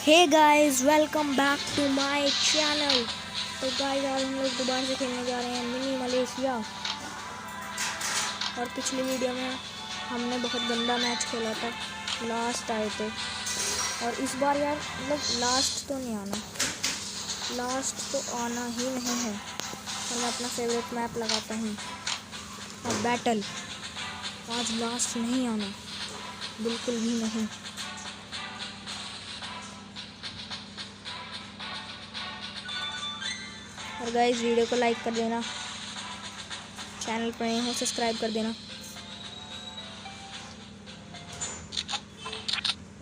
Hey guys, welcome back to my channel. तो guys, आज हम लोग दोबारा से खेलने जा रहे हैं मिनी मलेशिया। और पिछली वीडियो में हमने बहुत गंदा मैच खेला था, लास्ट आए थे। और इस बार यार मतलब लास्ट तो नहीं आना, लास्ट तो आना ही नहीं है। और मैं अपना फेवरेट मैप लगाता हूँ और बैटल। आज लास्ट नहीं आना, बिल्कुल भी नहीं। और गाइस, वीडियो को लाइक कर देना, चैनल पर नए हो सब्सक्राइब कर देना।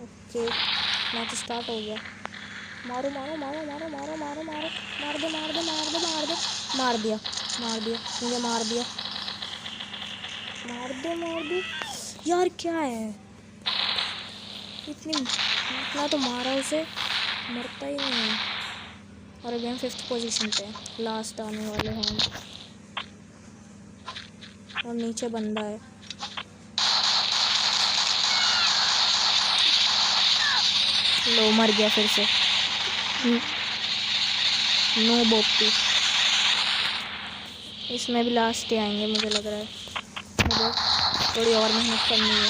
ओके, मैच स्टार्ट हो गया। मारो मारो मारो मारो मारो मारो मारो, मार दे मार दे मार दे मार दे, मार दिया मार दिया, मुझे मार दिया, मार दे यार। क्या है इतना तो मारा उसे, मरता ही नहीं है। और अभी हम 5th पोजीशन पे, लास्ट आने वाले हैं। और नीचे बंदा है। लो, मर गया फिर से। नो बोपी, इसमें भी लास्ट ही आएंगे मुझे लग रहा है। मुझे थोड़ी और मेहनत करनी है।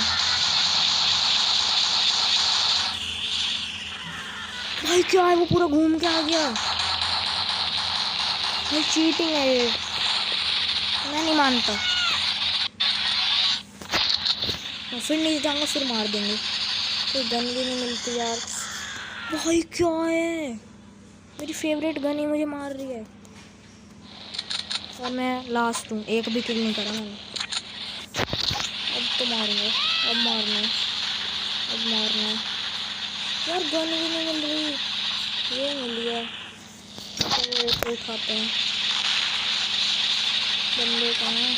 भाई क्या है, वो पूरा घूम के आ गया। ये चीटिंग है, ये मैं नहीं मानता। मैं फिर नहीं जाऊंगा, फिर मार देंगे। कोई गन भी नहीं मिलती यार। भाई क्या है, मेरी फेवरेट गन ही मुझे मार रही है। और मैं लास्ट हूँ, एक भी किल नहीं करा मैंने। अब तो मारूंगा, अब मारना है, अब मारना है यार। गन भी नहीं मिल रही, ये मिल गया। चलो एक कोई खाते हैं। बंदे कहाँ हैं?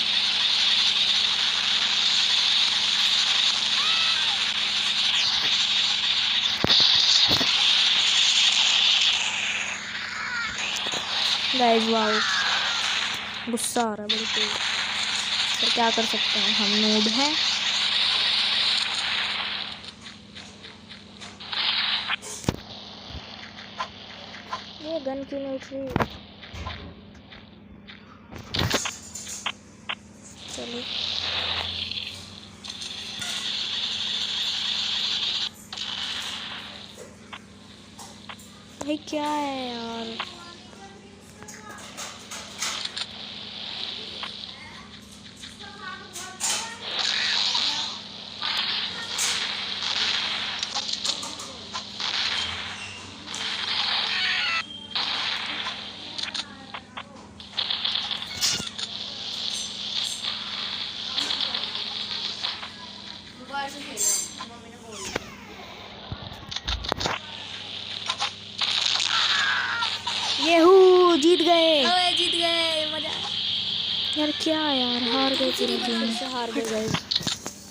गाइस वाओ, गुस्सा आ रहा है बिल्कुल। पर क्या कर सकते हैं, हम नूब हैं। ये गन क्यों नहीं उठ रही? चलो भाई, क्या है यार। येहू, जीत गए, जीत गए, मजा। यार क्या यार, हार गए पूरी गेम से, हार गए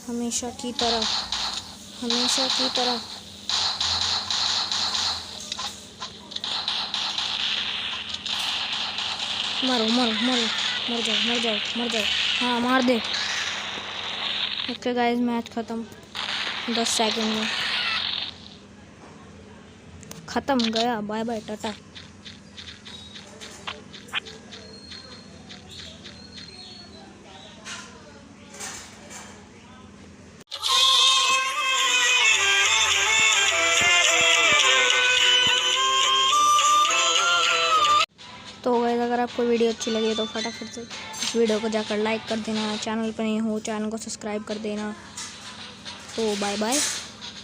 हमेशा की तरह, हमेशा की तरह। मरो मरो मरो, मर जाओ मर जाओ मर जाओ। हाँ, मार दे। ओके गाइस, मैच ख़त्म 10 सेकंड में ख़त्म, गया। Bye bye, tata. तो गाइस, अगर आपको वीडियो अच्छी लगी तो फटाफट से इस वीडियो को जाकर लाइक कर देना। चैनल पर नहीं हो, चैनल को सब्सक्राइब कर देना। तो बाय बाय।